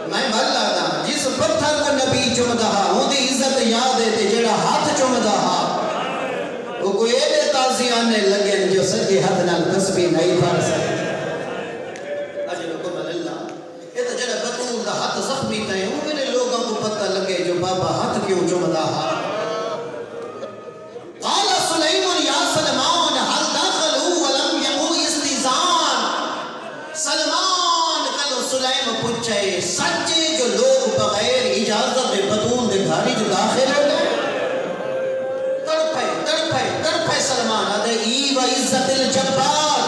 میں بھلا دا جس پتھر کو نبی چوم دہا ہوں دی عزت یاد دے تے جیڑا ہاتھ چوم دہا وہ کوئی ایڈے تازیانے لگے جو سجے حد نال تسبیح نہیں پڑھ سکتے اجلکم اللہ یہ تو جڑا بطول دا ہاتھ زخمی تھے وہ میرے لوگوں کو پتہ لگے جو بابا ہاتھ کیوں چوم دہا قال سلیمان یا سلمان حل داخلو ولم یقو استیزان سلمان کل سلیم پوچھے سچے جو لوگ بغیر اجازت بطول دے گھاری جو داخل ہو گئے تڑپے سلمان آدھے ای و عزت الجبار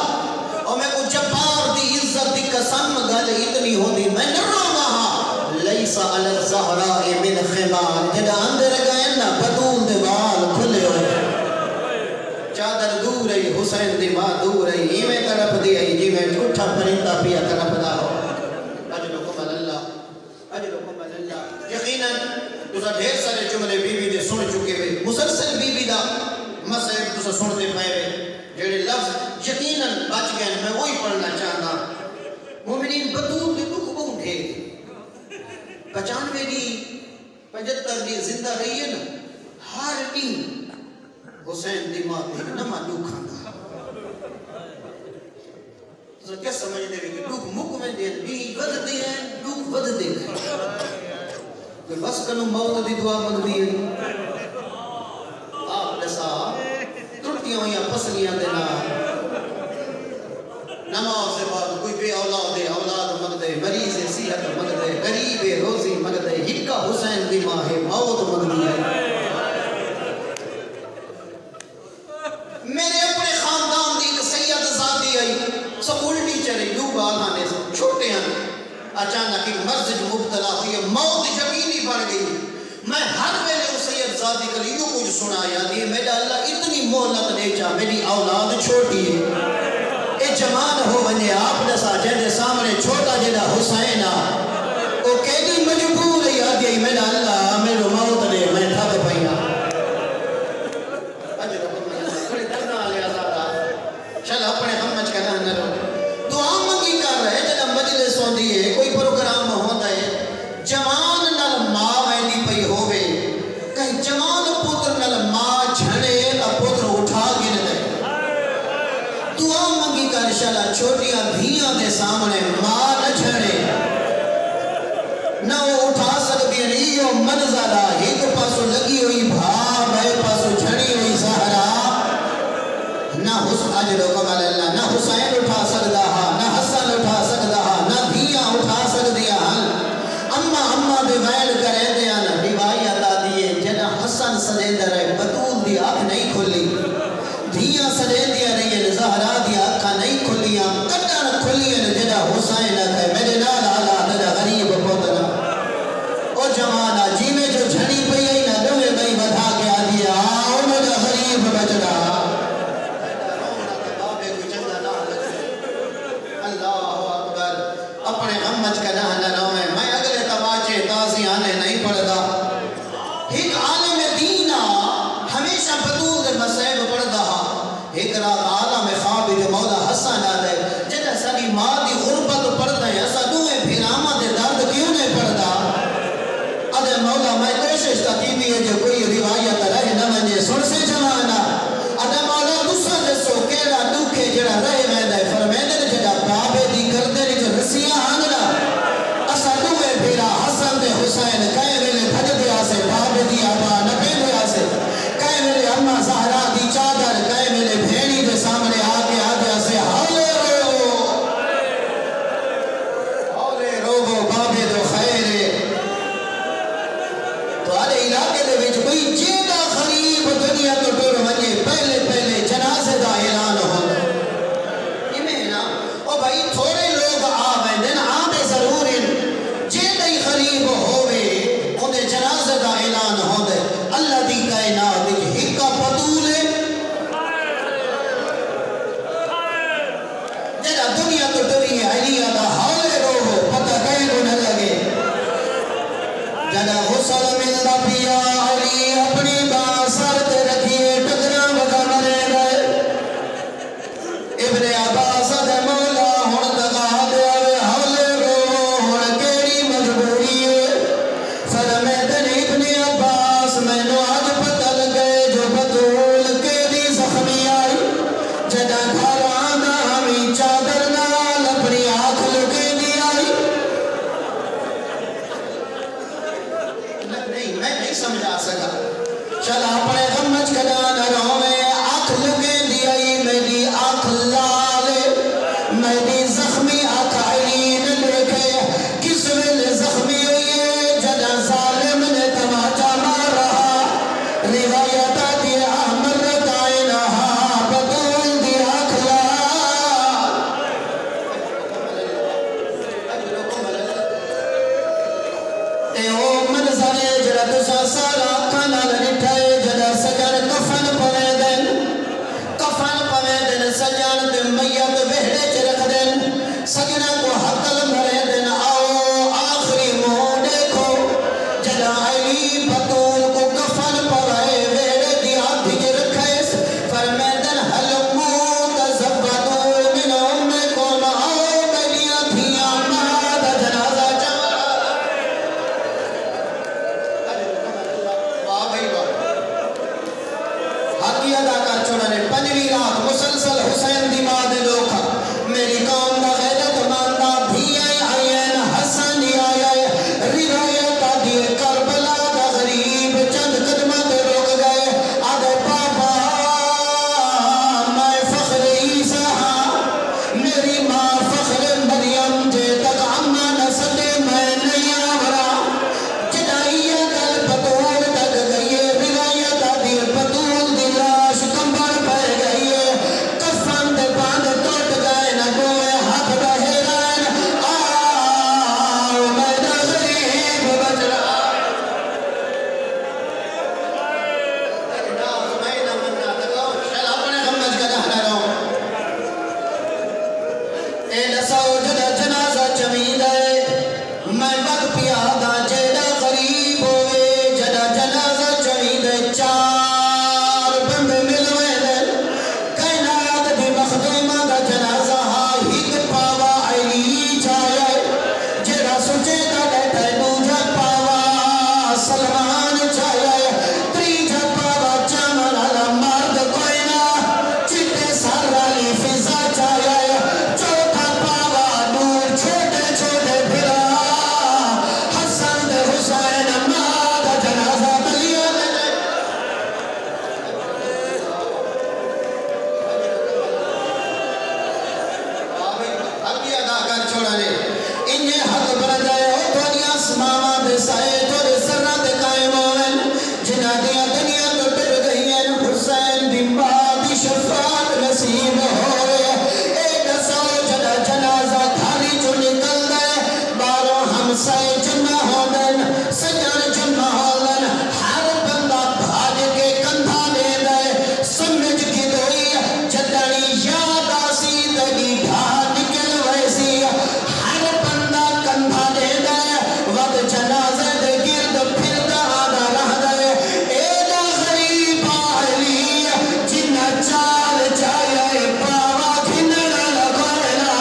اور میں کو جبار دی عزت دی قسم گل اتنی ہو دی میں نہ رہا لیسا علی الزہراء من خمار جدہ اندر گئے نا بطول دے بال کھلے ہوئے چادر دور ہے حسین دی ماں دور ہے ہی میں تڑپ دی ہے جی میں اٹھا پرندہ پیا تڑپ دا ہو اجلکم اللہ یقیناً تُسا ڈھیر سارے جملے بی بی دے سن چکے ہوئے مسلسل بی بی دا مسئلہ تُسا سنتے پائے جڑے لفظ یقیناً بچ گئے میں وہی پڑھنا چاہتا مومنین بطول دے دکھ بہت ہے 95 دی 75 دی زندہ رہی ہے نا ہر دن حسین دی ماں پہ نمہ دکھ آندا تو کیا سمجھ دے کہ دکھ مک میں دے بھی ود دے ہیں دکھ ود دے کہ بس کنو موت دی دعا مگ دی ہے آپ جیسا ترٹیاں یا پسلیاں دینا نماز سے بعد کوئی بے اولاد مگ دے مریض صحت مگ دے غریب روزی مگ دے ہکا حسین دی ماں ہے موت مگ دی ہے میرے اپنے خاندان دی ایک سید زادی آئی سکول ٹیچر ہے دو بالہانے سے چھوٹے ہیں اچانک ایک مرض جو مبتلا ہوئی موت یقینی بڑھ گئی میں ہر ویلے اس سید زادی کا لیوں کچھ سنا یادی ہے میرا اللہ اتنی مہلت دے چاہ میری اولاد چھوٹی ہے اے جوان ہو بنے آپ دسا جہدے سامنے چھوٹا جڑا حسین او کیڑی مجبور ہے آدھی ہے میرا اللہ میرے موت نے میں تھک پئیاں اجر بڑے درداں والے آزادا چل اپنے ہمج کنا نہ رو دعا منگی کر رہے جڑا مجلس ہوندی ہے کوئی پروگرام ہوندا ہے جوان نال ماں ویندی پئی ہووے کہیں جوان پتر نال ماں جھڑے تا پتر اٹھا کے نہ دے دعا منگی کر شالا چھوٹیاں دھیاں دے سامنے ماں نہ جھڑے نہ وہ اٹھا سکتی نہیں یہ منظر ایک پاسو لگی ہوئی بھا بے پاسو جھڑی ہوئی زہرا نہ اجر کمال اللہ نہ حسین اٹھا سکتا نہ حسن اٹھا سکتا نہ دھیاں اٹھا سکتی اما دے ویل کرے دیا نہ روایت آدھی ہے جنہ حسن سجیندہ رہے بطول دی آنکھ نہیں کھلی دھیاں سجیندیا رہی ہے زہرا دی آنکھ نہیں کھلیاں کٹن کھلیاں جنہ حسین ہے میرے نال آلہ تجا غریب پوتنا او جوانا جی میں جو جھڑی پئی ہے نہ دوے بھئی بدھا کے آدھی آؤ مجھا غریب بچڑا اپنے ہمج کا نہ روئے میں اگلے تواجے تازیانے نہیں پڑھتا ایک عالم دینہ ہمیشہ بطول دے مسائب پڑھتا ایک رات عالم خواب دے مولا حسن آدھے جنہ سنی ماں دی غربت پڑھتا ہے ایسا دوئے بھیراما دے درد کیوں نہیں پڑھتا ادھے مولا میں کوشش تقیبی ہے جو کوئی روایت رہے نہ منجے سن سے جوانا ادھے مولا دوسرا جسو کیڑا دکھے جڑا رہے میں دے فرمیدے جڑا بابے دی کردے جو رسیاں آنگنا اسا دوئے بھیرا حسن دے حسین کہے ویلے بھج دیا سے بابے دی آبا نپے دیا سے کہے ویلے اممہ زہرا دی چادر کہے ویلے بھیڑی دے سامنے آگے آگیا سے ہولے رو بابے دو خیرے تو آلے علاقے دے وچ کوئی جیدہ خریب دنیا تو ٹور منجے پہلے جنازے دا اعلان ہوگا یہ میں نا او بھائی تھوڑے لوگ آویں دن آتے ضرور جیدہ ہی خریب ہوئے انہیں جنازے دا اعلان ہوگا اللہ دی کائنات ہکا پتولے جیدہ دنیا تو ٹوری ہے علیہ دا حولے رو پتہ غیر نہ لگے جیدہ غسل ملدہ پیا علی اپنی باسر تے رکھیے ٹکرا وگا مرے گئے ابن عباس دے مولا ہون دگا دے آوے حولے رو ہون کیڑی مجبوری ہے فرمے دن ابن عباس میں نو آج پتہ لگے جو بطول کیڑی زخمی آئی جدہ گھر آنا ہمیں چادر نال اپنی آنکھ لگے دی آئی نہیں میں نہیں سمجھا سکا چلا اپنے غمج کدانا روے آنکھ لگے دی آئی میری آنکھ لالے میری زخمی آنکھ عین لکھے کس ویلے زخمی ہوئے جدہ ظالم نے تماچا مار رہا روایت آتی احمد رتائنہا بطول دی آنکھ لال اے او منظرے جڑا تسا سارا کھانا لنٹھائے جڑا سجن کفن پوے دن سجن دے میت وہڑے چ رکھ دن سجنہ کو حقل مرے دن آؤ آخری منہ دیکھو جڑا علی بطول کو کفن پوے وہڑے دی آدھی چ رکھے فرمے دن حلمو تزبدو من امکم آؤ میلیاں تھیاں ماد جنازہ حقی ادا کر چھوڑنے پنجوی رات مسلسل حسین دی ماں دے لوکھا میری قوم دا غیرت ماندہ بھی آئین حسن آئے روایت آدھی کربلا دا غریب چند قدمہ دے روک گئے آدھے پاپا میں فخر عیسیٰ میری ماں فخر مریم جے تک عمہ نسلے میں نہیں آورا جدائیہ دل بطول تک گئیے روایت آدھی بطول دی لاش کمبر پہ گئیے کفن دے باندھ ٹوٹ گئے نہ گوئے سماوا دے سائے تھوڑے سرہ دے قائم ہوئن جنہ دیا دنیا تو ڈر گئی ہیں حسین دی ماں دی شفاعت نصیب ہوئے ایک سو جنہ جنازہ گھاری جو نکل دے باروں ہم سائے جمع ہوندن سجن جمع ہوندن ہر بندہ بھاج کے کندھا دے دے سمجھ کی دوئی جدنی یاد آسی دگی ڈھا نکل ویسی ہر بندہ کندھا دے دے وقت جنازے دے گرد پھر دہانا رہ دے ایدہ غریب آلی جنہ چال جائے پاوا کھنڑا لگوئنا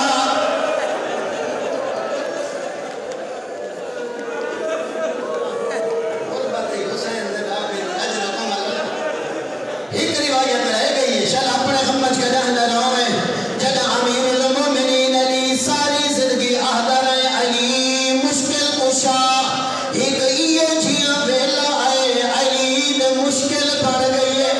ایک روایت رہ گئی ہے شل اپنے خمج کے جہنہ روئے جگہ امیر المومنین علی ساری زندگی آدھر علی مشکل کشا ایک ایو جیاں ویلا آئے علی نے مشکل پڑ گئی ہے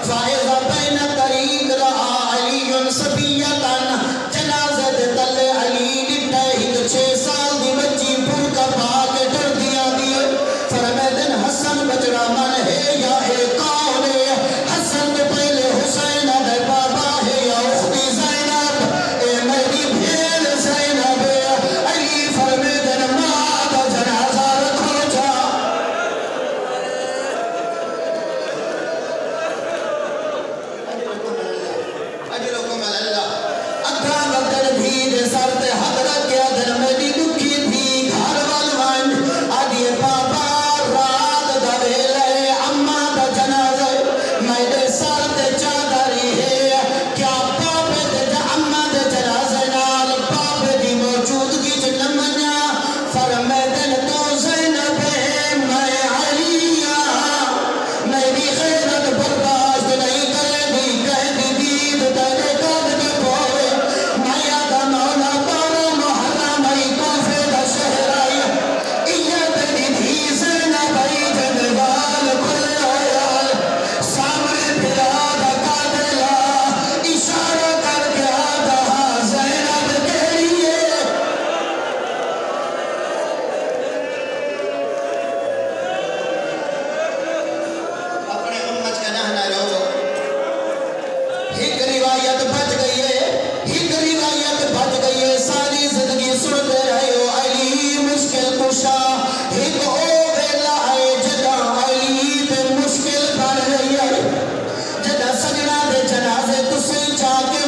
فائضہ بین طریق رہا علی صبیتاً جنازہ دے تل علی نٹھے ایک 6 سال دی بچی پھر کا پاک ڈر دیا دیئے فرمیدن حسن بچڑا من ہے یا ایک کون ہے حسن تو پہلے حسین دے بابا ہے یا اختی زینب اے میری بھیل زینب علی فرمیدن ماں دا جنازہ رکھو جا اجرکم اللہ اکھا وقت بھی دے سرتے حضرت کیا دن میری دکھی بھی گھر والوان آدھیے بابا رات دا ویلے اممہ دا جنازہ میرے سرتے چادری ہے کیا پاپے دے اممہ دے جنازہ نال پاپے دی موجودگی جنمنیا فرمیدن تو زینب ہے میں علیہ میری غیرت برداشت نہیں کرے دی کہہ دی دید تیرے قد دے پوے میں یادہ مولا بارو محرم ای کوفے دا شہر آئی ایہ تیری دھی زینب ای جنوال کھل آیا سامنے پھرا دا قاتلہ اشارہ کر کے آدھا زینب کہی ہے اپنے امت کا نہنا لوگو ایک روایت بچ گئی ہے ساری زندگی سنتے رہے ہو علی مشکل کشا ایک او ویلا آئے جدہ علی تے مشکل پڑ رہی ہے جدہ سجنہ دے جنازے تسے جا کے